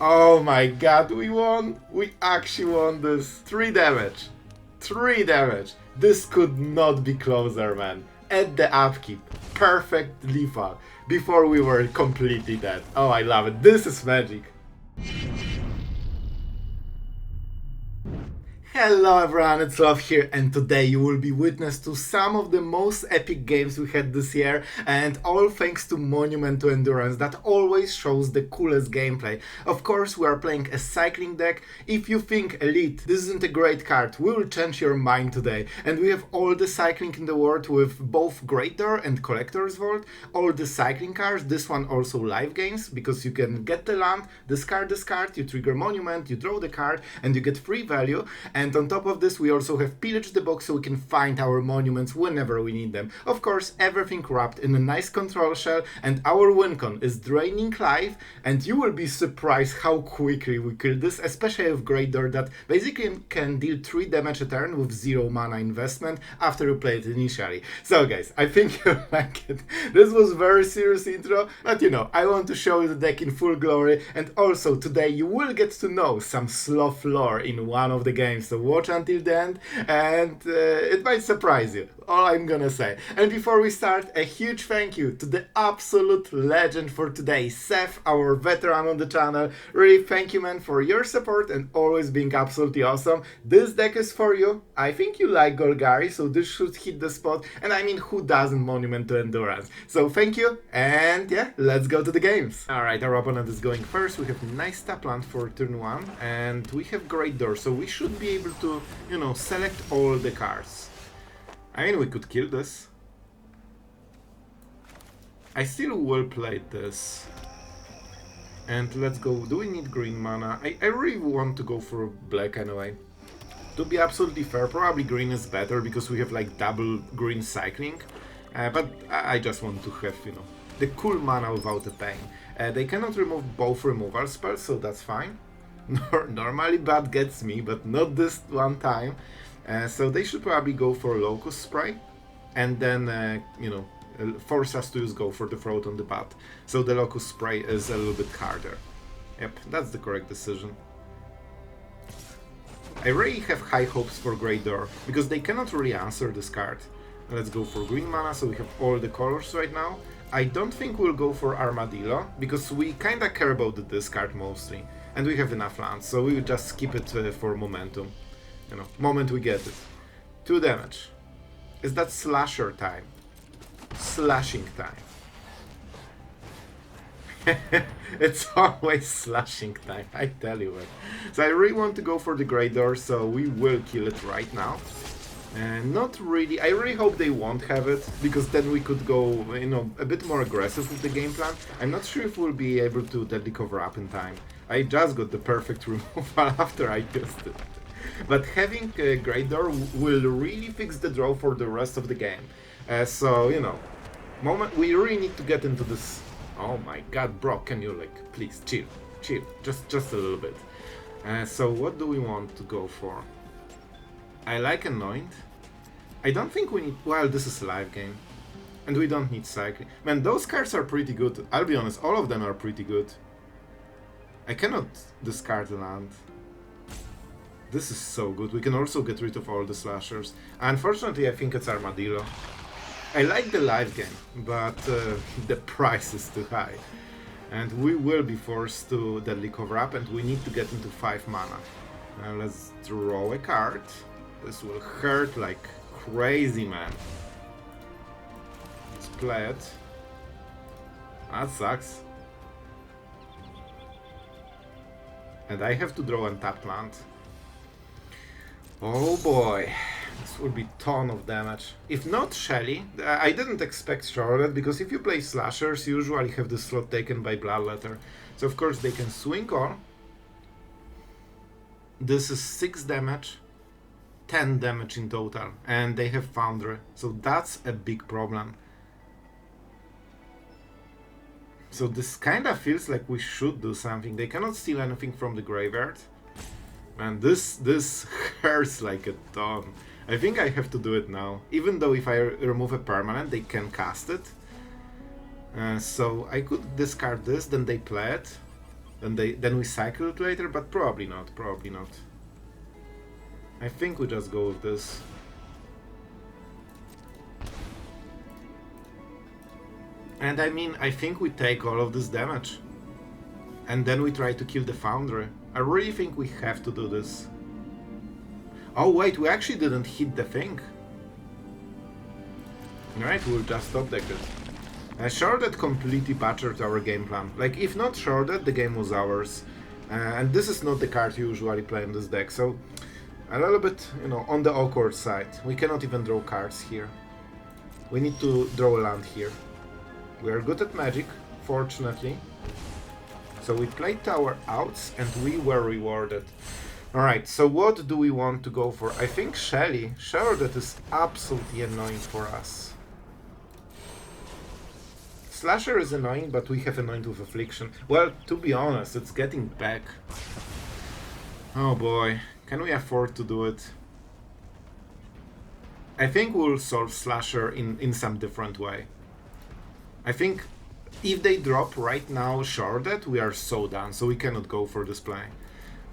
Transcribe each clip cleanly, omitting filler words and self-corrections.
Oh my god, we won! We actually won this. 3 damage. 3 damage. This could not be closer, man. At the upkeep. Perfect lethal. Before we were completely dead. Oh, I love it. This is magic. Hello everyone, it's Sloth here, and today you will be witness to some of the most epic games we had this year, and all thanks to Monument to Endurance that always shows the coolest gameplay. Of course, we are playing a cycling deck. If you think Elite, this isn't a great card, we will change your mind today. And we have all the cycling in the world with both Great Door and Collector's Vault, all the cycling cards, this one also live games, because you can get the land, discard this card, you trigger Monument, you draw the card, and you get free value. And on top of this, we also have Pillage the Bog, so we can find our monuments whenever we need them. Of course, everything wrapped in a nice control shell, and our win con is draining life, and you will be surprised how quickly we kill this, especially with Great Door that basically can deal 3 damage a turn with 0 mana investment after you play it initially. So guys, I think you like it. This was very serious intro, but you know, I want to show you the deck in full glory, and also today you will get to know some Sloth lore in one of the games. So watch until the end, and it might surprise you, all I'm gonna say. And before we start, a huge thank you to the absolute legend for today, Seth, our veteran on the channel. Really thank you, man, for your support and always being absolutely awesome. This deck is for you. I think you like Golgari, so this should hit the spot, and I mean, who doesn't Monument to Endurance? So thank you, and yeah, let's go to the games. Alright, our opponent is going first. We have nice tap land for turn 1, and we have Great Door, so we should be able to, you know, select all the cards. I mean, we could kill this. I still will play this. And let's go. Do we need green mana? I really want to go for black anyway. To be absolutely fair, probably green is better because we have like double green cycling. But I just want to have, you know, the cool mana without the pain. They cannot remove both removal spells, so that's fine. Normally bad gets me, but not this one time. So they should probably go for Locust Spray, and then, you know, force us to use Go for the Throat on the bat. So the Locust Spray is a little bit harder. Yep, that's the correct decision. I really have high hopes for Great Door, because they cannot really answer this card. Let's go for green mana, so we have all the colors right now. I don't think we'll go for Armadillo, because we kinda care about the discard mostly. And we have enough lands, so we will just skip it for momentum. You know, moment we get it. 2 damage. Is that slasher time? Slashing time. It's always slashing time, I tell you what. So I really want to go for the Great Door, so we will kill it right now. And not really, I really hope they won't have it, because then we could go, you know, a bit more aggressive with the game plan. I'm not sure if we'll be able to deadly cover up in time. I just got the perfect removal after I used it. But having a Great Door will really fix the draw for the rest of the game. So, you know, we really need to get into this. Oh my god, bro, can you, like, please chill, just a little bit. So what do we want to go for? I like Anoint. I don't think we need, well, this is a live game, and we don't need cycling. Man, those cards are pretty good. I'll be honest, all of them are pretty good. I cannot discard the land. This is so good. We can also get rid of all the slashers. Unfortunately, I think it's Armadillo. I like the live game, but the price is too high. And we will be forced to deadly cover up, and we need to get into 5 mana. Let's draw a card. This will hurt like crazy, man. Let's play it. That sucks. And I have to draw untapped land. Oh boy, this will be ton of damage. If not Shelly, I didn't expect Charlotte, because if you play slashers, you usually have the slot taken by Bloodletter. So of course they can swing all. This is 6 damage, 10 damage in total, and they have Foundry, so that's a big problem. So this kinda feels like we should do something. They cannot steal anything from the graveyard. Man, this hurts like a ton. I think I have to do it now. Even though if I remove a permanent, they can cast it. So I could discard this, then they play it. Then we cycle it later, but probably not, probably not. I think we just go with this. And I mean, I think we take all of this damage. And then we try to kill the Foundry. I really think we have to do this. Oh wait, we actually didn't hit the thing. Alright, we'll just stop deck it. Sharded completely butchered our game plan. Like, if not Sharded, the game was ours. And this is not the card you usually play in this deck, so a little bit, you know, on the awkward side. We cannot even draw cards here. We need to draw a land here. We are good at Magic, fortunately. So we played our outs and we were rewarded. Alright, so what do we want to go for? I think Shelly. Sharded is absolutely annoying for us. Slasher is annoying, but we have Anoint with Affliction. Well, to be honest, it's getting back. Oh boy, can we afford to do it? I think we'll solve Slasher in some different way. I think if they drop right now Sharded, we are so done, so we cannot go for this play.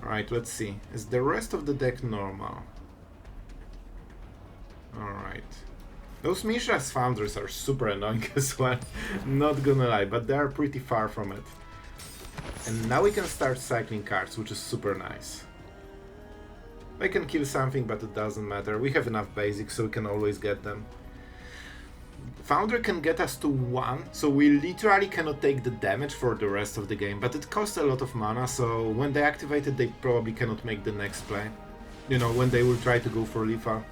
Alright, let's see. Is the rest of the deck normal? Alright. Those Mishra's Foundries are super annoying as well, not gonna lie, but they are pretty far from it. And now we can start cycling cards, which is super nice. I can kill something, but it doesn't matter. We have enough basics, so we can always get them. Foundry can get us to 1, so we literally cannot take the damage for the rest of the game, but it costs a lot of mana, so when they activate it, they probably cannot make the next play. You know, when they will try to go for lethal.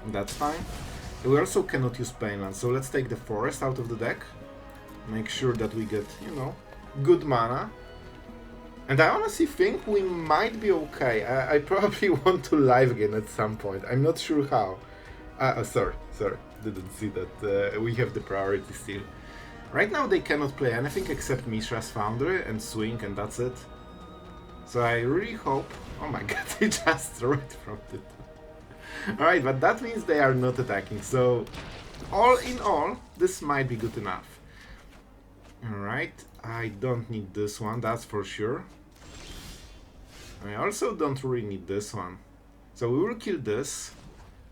That's fine. We also cannot use Painland, so let's take the Forest out of the deck. Make sure that we get, you know, good mana. And I honestly think we might be okay. I probably want to live again at some point. I'm not sure how. Sorry. Didn't see that we have the priority still. Right now they cannot play anything except Mishra's Foundry and swing, and that's it. So I really hope... Oh my god, they just right from it. Alright, but that means they are not attacking, so all in all, this might be good enough. Alright, I don't need this one, that's for sure. I also don't really need this one. So we will kill this.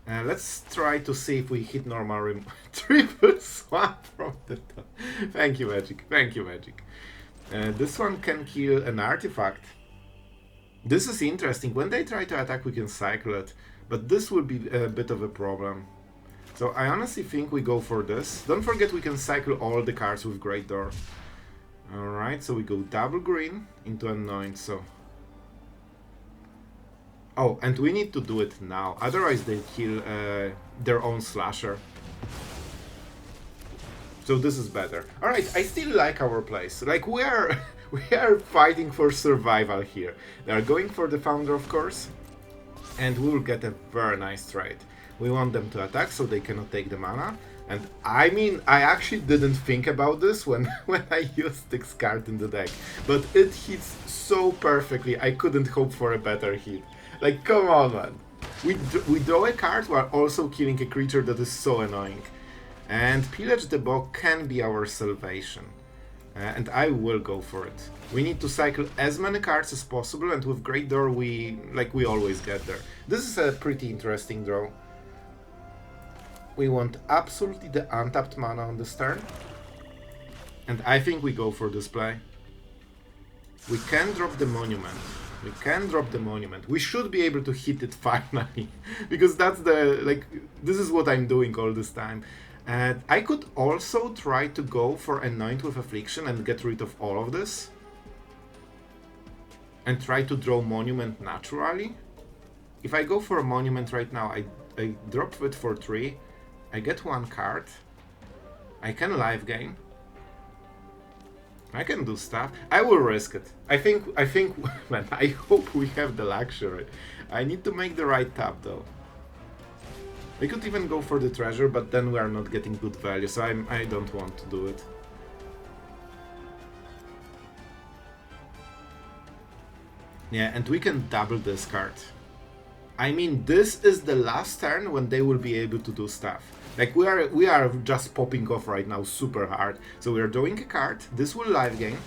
Let's try to see if we hit normal triple swap from the top. Thank you, Magic. Thank you, Magic. This one can kill an artifact. This is interesting. When they try to attack, we can cycle it. But this will be a bit of a problem. So I honestly think we go for this. Don't forget we can cycle all the cards with Great Door. Alright, so we go double green into Anoint, so... Oh, and we need to do it now, otherwise they kill their own Slasher. So this is better. Alright, I still like our place. Like, we are fighting for survival here. They are going for the Founder, of course. And we will get a very nice trade. We want them to attack so they cannot take the mana. And I mean, I actually didn't think about this when I used this card in the deck. But it hits so perfectly, I couldn't hope for a better hit. Like, come on, man. We draw a card while also killing a creature that is so annoying. And Pillage the Bog can be our salvation. And I will go for it. We need to cycle as many cards as possible, and with Great Door we always get there. This is a pretty interesting draw. We want absolutely the untapped mana on this turn. And I think we go for this play. We can drop the Monument. We can drop the Monument. We should be able to hit it finally. Because that's the, like, this is what I'm doing all this time. And I could also try to go for Anoint with Affliction and get rid of all of this. And try to draw Monument naturally. If I go for a Monument right now, I drop it for 3. I get 1 card. I can live game. I can do stuff. I will risk it. I think, man, I hope we have the luxury. I need to make the right tap, though. We could even go for the treasure, but then we are not getting good value, so I don't want to do it. Yeah, and we can double this card. I mean, this is the last turn when they will be able to do stuff. Like, we are just popping off right now super hard. So we are drawing a card. This will live game.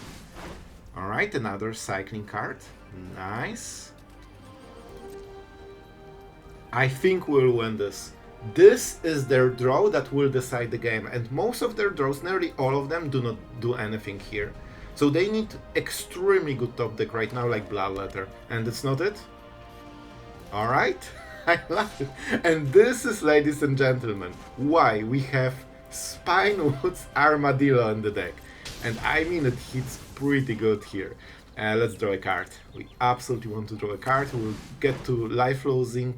Alright, another cycling card. Nice. I think we'll win this. This is their draw that will decide the game, and most of their draws, nearly all of them, do not do anything here. So they need extremely good top deck right now, like Bloodletter, and it's not it? Alright, I love it. And this is, ladies and gentlemen, why we have Spinewoods Armadillo in the deck. And I mean, it hits pretty good here. Let's draw a card. We absolutely want to draw a card. We'll get to life losing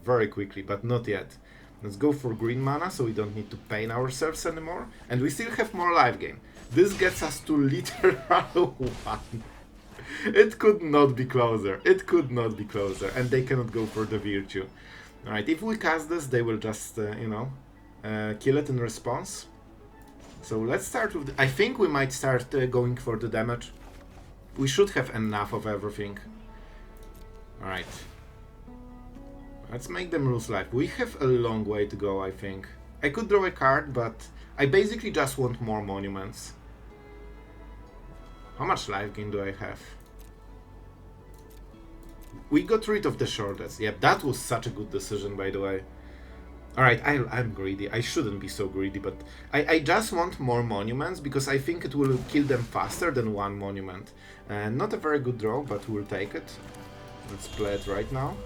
very quickly, but not yet. Let's go for green mana, so we don't need to pain ourselves anymore. And we still have more life gain. This gets us to literal 1. It could not be closer. It could not be closer. And they cannot go for the Virtue. Alright, if we cast this, they will just, kill it in response. So let's start with... I think we might start going for the damage. We should have enough of everything. Alright. Let's make them lose life. We have a long way to go, I think. I could draw a card, but I basically just want more monuments. How much life gain do I have? We got rid of the shortest. Yep, that was such a good decision, by the way. Alright, I'm greedy. I shouldn't be so greedy, but I just want more monuments because I think it will kill them faster than one monument. Not a very good draw, but we'll take it. Let's play it right now.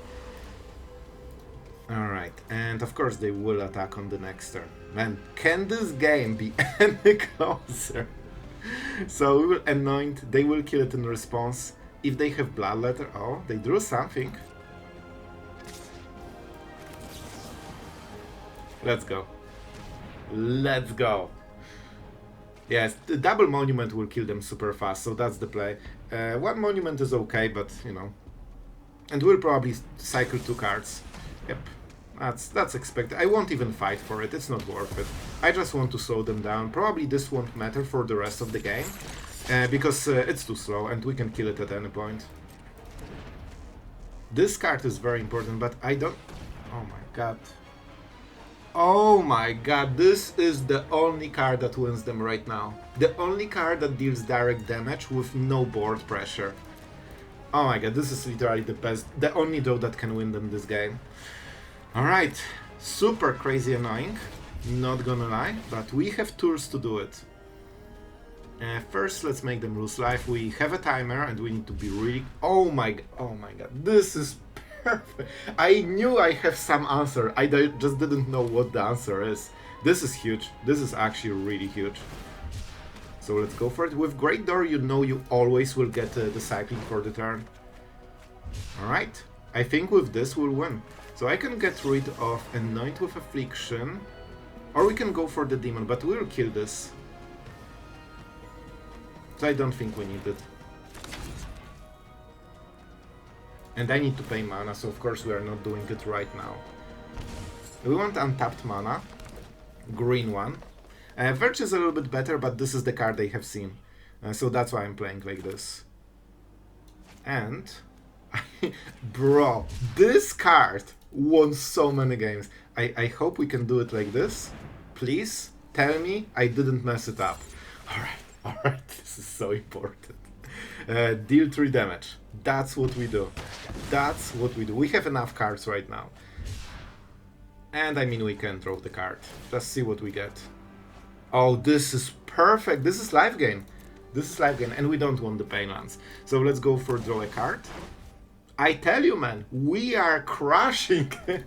Alright, and of course they will attack on the next turn. Man, can this game be any closer? So we will Anoint, they will kill it in response. If they have Bloodletter, oh, they drew something. Let's go. Let's go. Yes, the double monument will kill them super fast, so that's the play. One monument is okay, but, you know. And we'll probably cycle 2 cards. Yep, that's expected. I won't even fight for it, it's not worth it. I just want to slow them down. Probably this won't matter for the rest of the game, because it's too slow and we can kill it at any point. This card is very important, but I don't... Oh my god. Oh my god, this is the only card that wins them right now. The only card that deals direct damage with no board pressure. Oh my god, this is literally the best, the only draw that can win them this game. Alright, super crazy annoying, not gonna lie, but we have tools to do it. First, let's make them lose life. We have a timer and we need to be really... Oh my god, this is perfect. I knew I have some answer, I just didn't know what the answer is. This is huge, this is actually really huge. So let's go for it. With Great Door, you know you always will get the cycling for the turn. Alright, I think with this we'll win. So I can get rid of Anoint with Affliction, or we can go for the Demon, but we'll kill this. So I don't think we need it. And I need to pay mana, so of course we are not doing it right now. We want untapped mana, green one. Verge is a little bit better, but this is the card they have seen. So that's why I'm playing like this. And... Bro, this card won so many games. I hope we can do it like this. Please, tell me I didn't mess it up. Alright, this is so important. Deal 3 damage. That's what we do. That's what we do. We have enough cards right now. And I mean we can draw the card. Just see what we get. Oh, this is perfect. This is life gain. This is life gain, and we don't want the pain lands. So let's go for draw a card. I tell you, man, we are crushing it.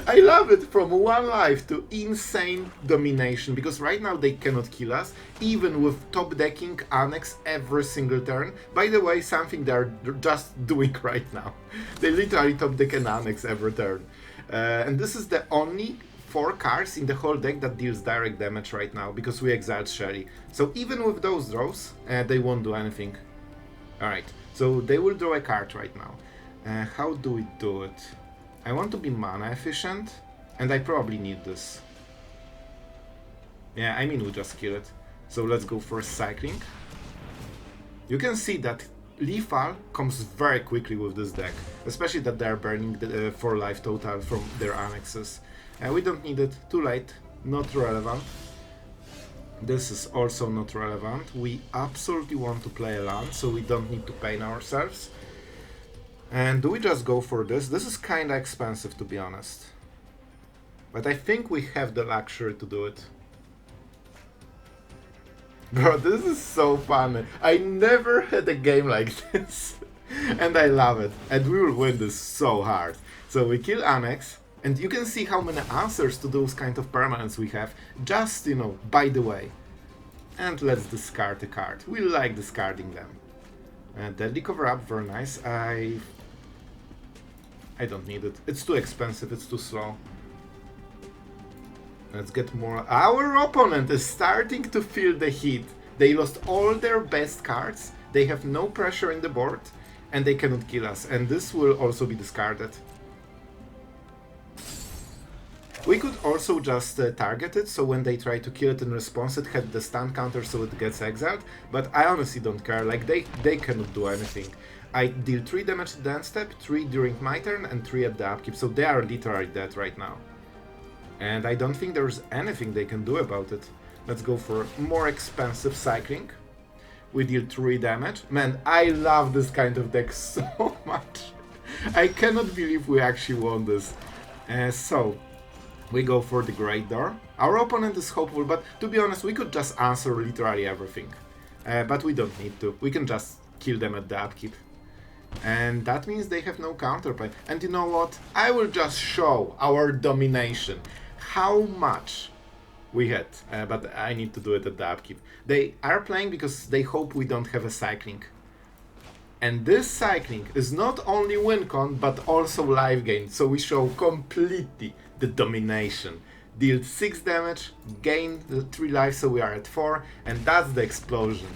I love it, from 1 life to insane domination, because right now they cannot kill us, even with top decking Annex every single turn. By the way, something they're just doing right now. They literally top deck an Annex every turn. And this is the only 4 cards in the whole deck that deals direct damage right now, because we exiled Shelly. So even with those draws, they won't do anything. Alright, so they will draw a card right now. How do we do it? I want to be mana efficient, and I probably need this. Yeah, I mean we just kill it. So let's go for cycling. You can see that lethal comes very quickly with this deck, especially that they're burning the 4 life total from their annexes. We don't need it, too late, not relevant. This is also not relevant. We absolutely want to play a land, so we don't need to pain ourselves. And do we just go for this? This is kinda expensive, to be honest. But I think we have the luxury to do it. Bro, this is so fun. I never had a game like this. And I love it. And we will win this so hard. So we kill Annex. And you can see how many answers to those kind of permanents we have. Just, you know, by the way. And let's discard a card. We like discarding them. Deadly Cover Up, very nice. I don't need it. It's too expensive, it's too slow. Let's get more. Our opponent is starting to feel the heat. They lost all their best cards. They have no pressure in the board. And they cannot kill us. And this will also be discarded. We could also just target it, so when they try to kill it in response, it had the stun counter, so it gets exiled. But I honestly don't care, like they cannot do anything. I deal 3 damage at the end step, 3 during my turn, and 3 at the upkeep, so they are literally dead right now. And I don't think there's anything they can do about it. Let's go for more expensive cycling. We deal 3 damage. Man, I love this kind of deck so much. I cannot believe we actually won this. So we go for the Great Door. Our opponent is hopeful, but to be honest, we could just answer literally everything. But we don't need to. We can just kill them at the upkeep. And that means they have no counterplay. And you know what? I will just show our domination. How much we had. But I need to do it at the upkeep. They are playing because they hope we don't have a cycling. And this cycling is not only win con, but also life gain. So we show completely the domination. Deal 6 damage, gain 3 life, so we are at 4, and that's the explosion.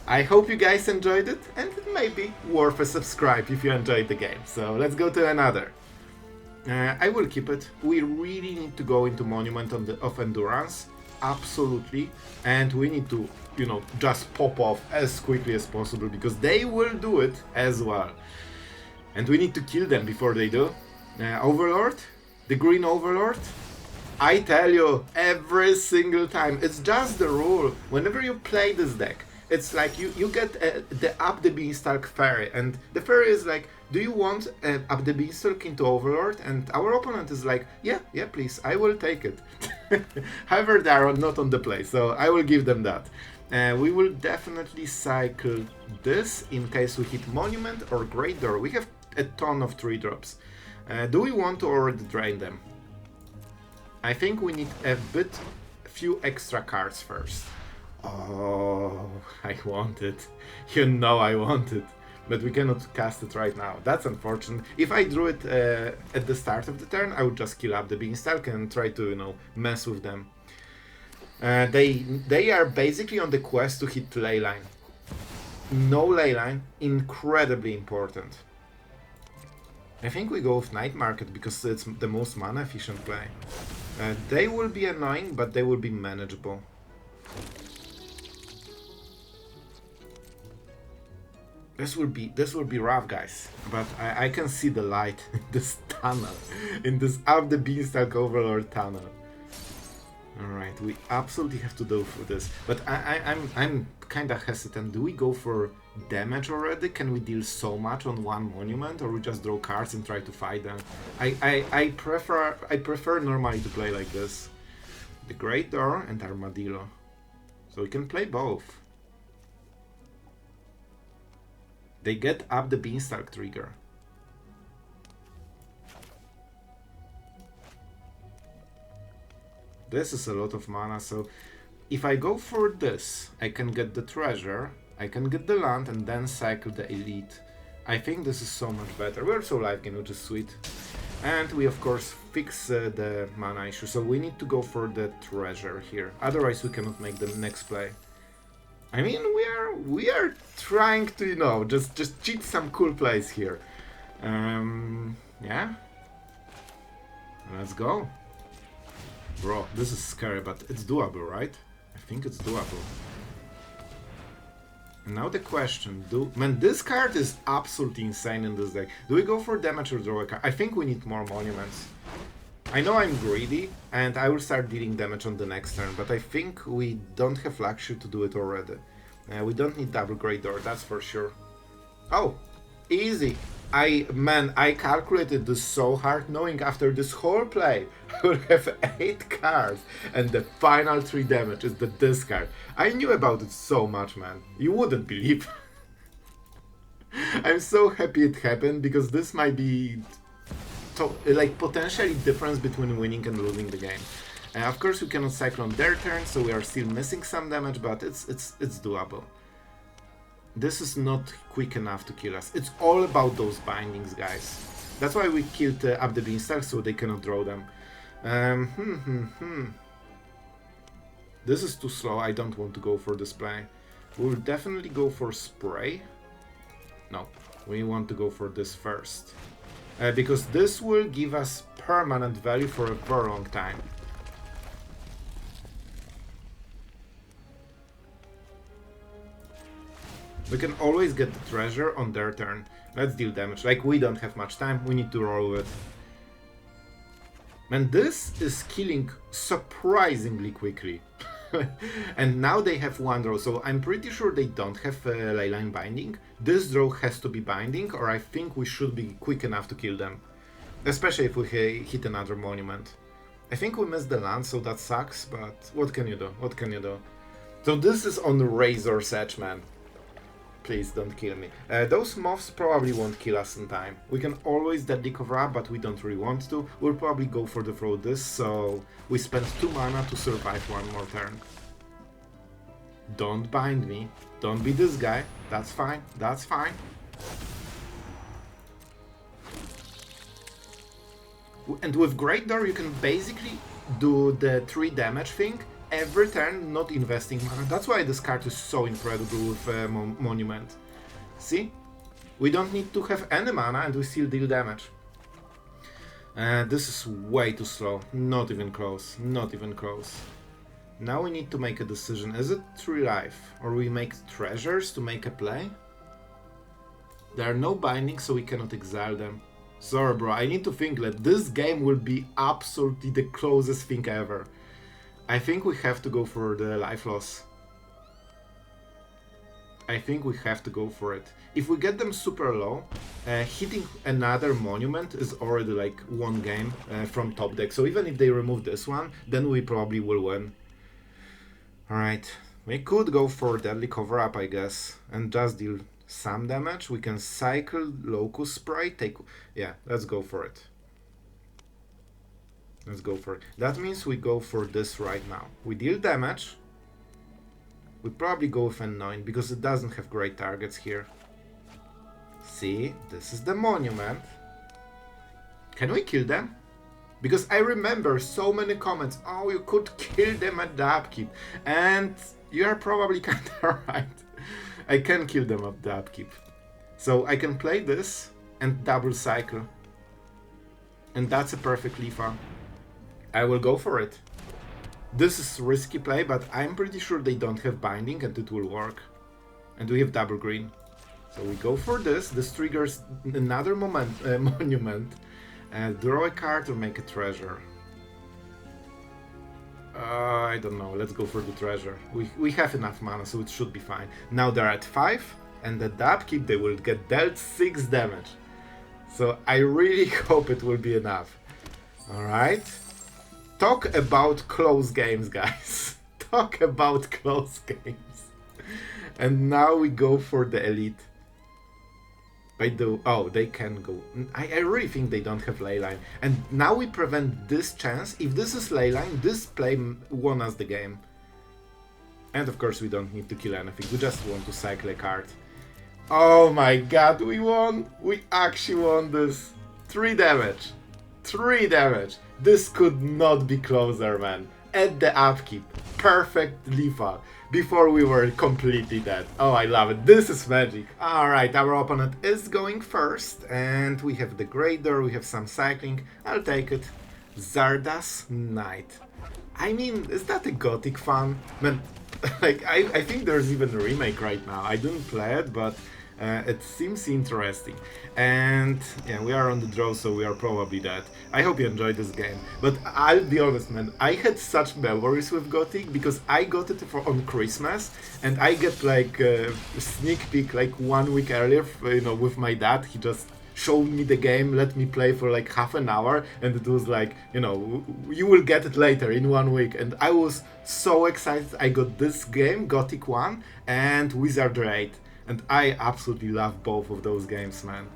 I hope you guys enjoyed it, and it may be worth a subscribe if you enjoyed the game. So let's go to another. I will keep it. We really need to go into Monument of Endurance, absolutely, and we need to, you know, just pop off as quickly as possible, because they will do it as well. And we need to kill them before they do. Overlord, the Green Overlord. I tell you, every single time, it's just the rule. Whenever you play this deck, it's like you get the Up the Beanstalk Fairy, and the Fairy is like, do you want Up the Beanstalk into Overlord? And our opponent is like, yeah, please, I will take it. However, they are not on the play, so I will give them that. We will definitely cycle this in case we hit Monument or Great Door. We have a ton of 3-drops. Do we want to already drain them? I think we need a few extra cards first. Oh, I want it. You know I want it. But we cannot cast it right now. That's unfortunate. If I drew it at the start of the turn, I would just kill up the Beanstalk and try to, you know, mess with them. They are basically on the quest to hit Leyline. No Leyline, incredibly important. I think we go with Night Market because it's the most mana efficient play. They will be annoying, but they will be manageable. This will be rough, guys. But I can see the light in this tunnel, in this Up the Beanstalk Overlord tunnel. Alright, we absolutely have to go for this. But I'm kinda hesitant. Do we go for damage already? Can we deal so much on one monument, or we just draw cards and try to fight them? I prefer normally to play like this. The Great Door and Armadillo. So we can play both. They get Up the Beanstalk trigger. This is a lot of mana, so if I go for this, I can get the treasure, I can get the land, and then cycle the Elite. I think this is so much better. We're so life gain, which is sweet. And we of course fix the mana issue, so we need to go for the treasure here. Otherwise we cannot make the next play. I mean, we are trying to, you know, just cheat some cool plays here. Yeah. Let's go. Bro, this is scary, but it's doable, right? I think it's doable. And now the question, man, this card is absolutely insane in this deck. Do we go for damage or draw a card? I think we need more monuments. I know I'm greedy, and I will start dealing damage on the next turn, but I think we don't have luxury to do it already. We don't need double Great Door, that's for sure. Oh, easy. I calculated this so hard, knowing after this whole play I will have 8 cards, and the final 3 damage is the discard. I knew about it so much, man. You wouldn't believe. I'm so happy it happened, because this might be like potentially difference between winning and losing the game. Of course, we cannot cycle on their turn, so we are still missing some damage, but it's doable. This is not quick enough to kill us. It's all about those bindings, guys. That's why we killed up the beanstalk, so they cannot draw them. This is too slow. I don't want to go for this play. We'll definitely go for spray. No, we want to go for this first. Because this will give us permanent value for a very long time. We can always get the treasure on their turn. Let's deal damage. Like, we don't have much time, we need to roll with it. And this is killing surprisingly quickly. And now they have 1 draw, so I'm pretty sure they don't have Leyline binding. This draw has to be binding, or I think we should be quick enough to kill them. Especially if we hit another monument. I think we missed the land, so that sucks, but what can you do? What can you do? So this is on the razor's edge, man. Please don't kill me. Those moths probably won't kill us in time. We can always deadly cover up, but we don't really want to. We'll probably go for the throw this, so we spend 2 mana to survive 1 more turn. Don't bind me. Don't be this guy. That's fine. That's fine. And with Great Door, you can basically do the 3 damage thing every turn, not investing mana. That's why this card is so incredible with Monument. See? We don't need to have any mana and we still deal damage. This is way too slow. Not even close. Not even close. Now we need to make a decision. Is it 3 life? Or we make treasures to make a play? There are no bindings, so we cannot exile them. Sorry, bro. I need to think that this game will be absolutely the closest thing ever. I think we have to go for the life loss. I think we have to go for it. If we get them super low, hitting another monument is already like 1 game from top deck. So even if they remove this one, then we probably will win. Alright, we could go for deadly cover up, I guess, and just deal some damage. We can cycle Locust Spray, yeah, let's go for it. Let's go for it. That means we go for this right now. We deal damage. We probably go with Anoint because it doesn't have great targets here. See, this is the monument. Can we kill them? Because I remember so many comments, oh, you could kill them at the upkeep. And you are probably kinda right. I can kill them at the upkeep. So I can play this and double cycle. And that's a perfect Leafa. I will go for it. This is risky play, but I'm pretty sure they don't have binding and it will work. And we have double green. So we go for this. This triggers another monument. Draw a card or make a treasure. I don't know. Let's go for the treasure. We have enough mana, so it should be fine. Now they're at 5, and at the upkeep they will get dealt 6 damage. So I really hope it will be enough. Alright. Talk about close games, guys. Talk about close games. And now we go for the elite. Oh, they can go. I really think they don't have Leyline. And now we prevent this chance. If this is Leyline, this play won us the game. And of course we don't need to kill anything. We just want to cycle a card. Oh my god, we won! We actually won this. 3 damage. 3 damage. This could not be closer, man. At the upkeep. Perfect Leafa. Before we were completely dead. Oh, I love it. This is magic. Alright, our opponent is going first. And we have the Great Door. We have some cycling. I'll take it. Zarda's Knight. I mean, is that a gothic fan? Man, like, I think there's even a remake right now. I didn't play it, but It seems interesting. And yeah, we are on the draw, so we are probably dead. I hope you enjoyed this game. But I'll be honest, man, I had such memories with Gothic because I got it on Christmas, and I get like a sneak peek like 1 week earlier, with my dad. He just showed me the game, let me play for like half an hour, and it was like, you will get it later in 1 week. And I was so excited. I got this game, Gothic 1 and Wizardry 8, and I absolutely love both of those games, man.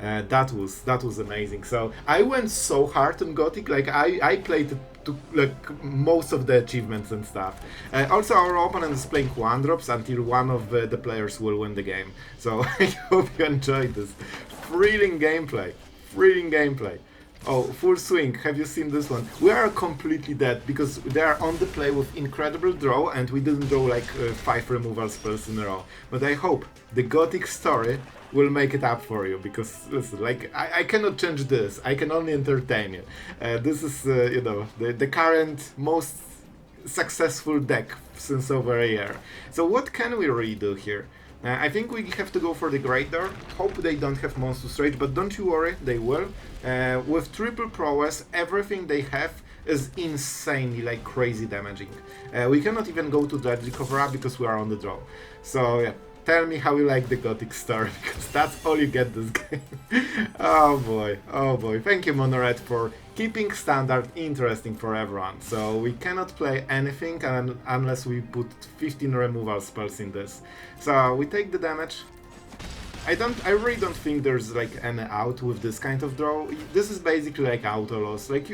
That was amazing. So I went so hard on Gothic, like I played it to like most of the achievements and stuff. Also, our opponent is playing 1-drops until one of the players will win the game. So I hope you enjoyed this thrilling gameplay. Thrilling gameplay. Oh, full swing. Have you seen this one? We are completely dead because they are on the play with incredible draw, and we didn't draw like 5 removal spells in a row. But I hope the Gothic story will make it up for you, because listen, like I cannot change this. I can only entertain you. This is the current most successful deck since over a year. So what can we redo here? I think we have to go for the Great Door. Hope they don't have Monstrous Rage, but don't you worry, they will. With triple prowess, everything they have is insanely like crazy damaging. We cannot even go to Deadly Cover-Up because we are on the draw. So yeah, tell me how you like the Gothic story, because that's all you get this game. Oh boy, oh boy. Thank you, Monored, for keeping standard interesting for everyone. So we cannot play anything unless we put 15 removal spells in this. So we take the damage. I really don't think there's like any out with this kind of draw. This is basically like auto loss. Like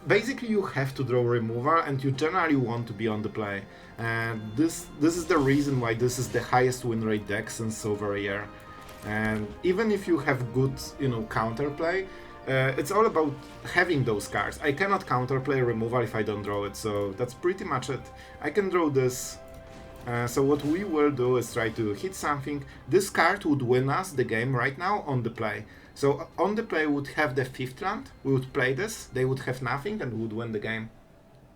basically you have to draw removal, and you generally want to be on the play. And this is the reason why this is the highest win rate deck since over a year. And even if you have good, counterplay, it's all about having those cards. I cannot counterplay removal if I don't draw it, so that's pretty much it. I can draw this. So what we will do is try to hit something. This card would win us the game right now on the play. So on the play we would have the 5th land, we would play this, they would have nothing, and we would win the game.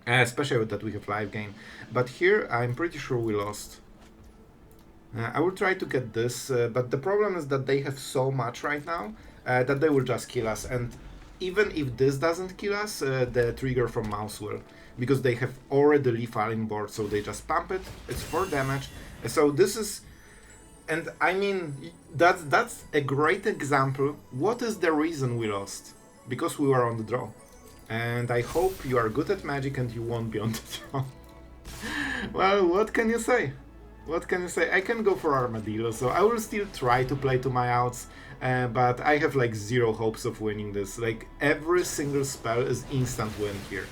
Especially that we have live game. But here I'm pretty sure we lost. I will try to get this, but the problem is that they have so much right now that they will just kill us. And even if this doesn't kill us, the trigger from Mouse will. Because they have already lethal in board, so they just pump it, it's 4 damage. So this is... And I mean, that's a great example. What is the reason we lost? Because we were on the draw. And I hope you are good at Magic and you won't be on the draw. Well, what can you say? What can you say? I can go for Armadillo, so I will still try to play to my outs, but I have like 0 hopes of winning this. Like every single spell is instant win here.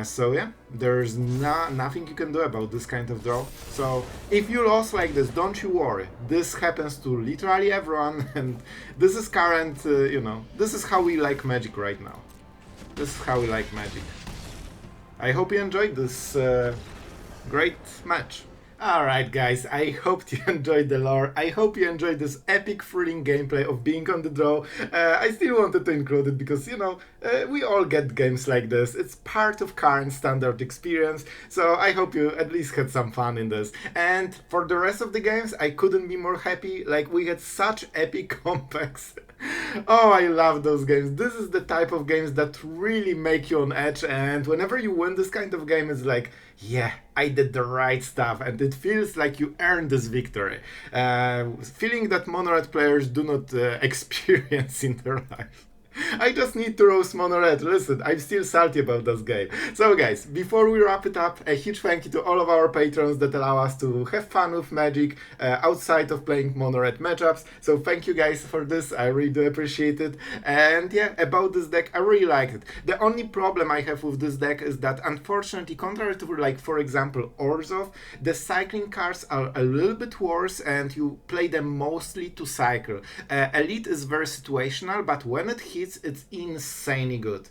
So yeah, there's nothing you can do about this kind of draw. So if you lost like this, don't you worry. This happens to literally everyone, and this is current, this is how we like Magic right now. This is how we like Magic. I hope you enjoyed this great match. Alright guys, I hope you enjoyed the lore. I hope you enjoyed this epic thrilling gameplay of being on the draw. I still wanted to include it because, we all get games like this. It's part of current standard experience, so I hope you at least had some fun in this. And for the rest of the games, I couldn't be more happy. Like, we had such epic compacts. Oh, I love those games. This is the type of games that really make you on edge, and whenever you win this kind of game, it's like, yeah, I did the right stuff, and it feels like you earned this victory. Feeling that Mono-Red players do not experience in their life. I just need to roast Mono-Red. Listen, I'm still salty about this game. So guys, before we wrap it up, a huge thank you to all of our patrons that allow us to have fun with Magic outside of playing Mono-Red matchups. So thank you guys for this, I really do appreciate it. And yeah, about this deck, I really like it. The only problem I have with this deck is that, unfortunately, contrary to, like, for example, Orzhov, the cycling cards are a little bit worse and you play them mostly to cycle. Elite is very situational, but when it hits, it's insanely good.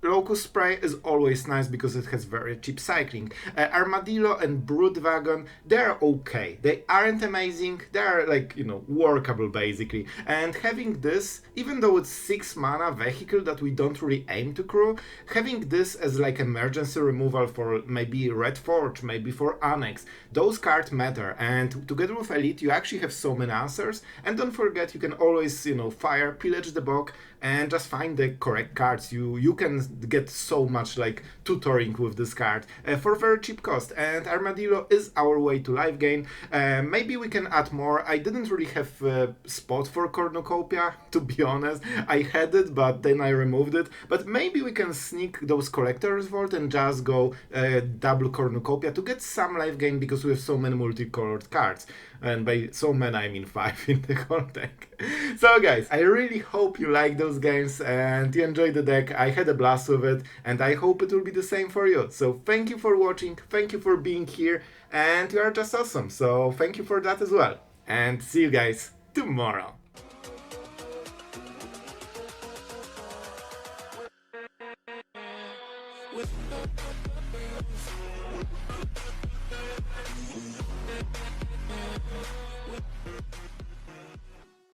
Locust Spray is always nice because it has very cheap cycling. Armadillo and Broodwagon, they're okay. They aren't amazing, they're like, workable basically. And having this, even though it's 6 mana vehicle that we don't really aim to crew, having this as like emergency removal for maybe Red Forge, maybe for Annex, those cards matter. And together with Elite, you actually have so many answers. And don't forget, you can always, fire Pillage the Bog and just find the correct cards. You can get so much like tutoring with this card for very cheap cost, and Armadillo is our way to life gain. Maybe we can add more. I didn't really have a spot for Cornucopia, to be honest. I had it, but then I removed it. But maybe we can sneak those Collector's Vault and just go double Cornucopia to get some life gain, because we have so many multicolored cards. And by so many, I mean 5 in the whole deck. So guys, I really hope you like those games and you enjoyed the deck. I had a blast with it, and I hope it will be the same for you. So thank you for watching, thank you for being here, and you are just awesome. So thank you for that as well. And see you guys tomorrow.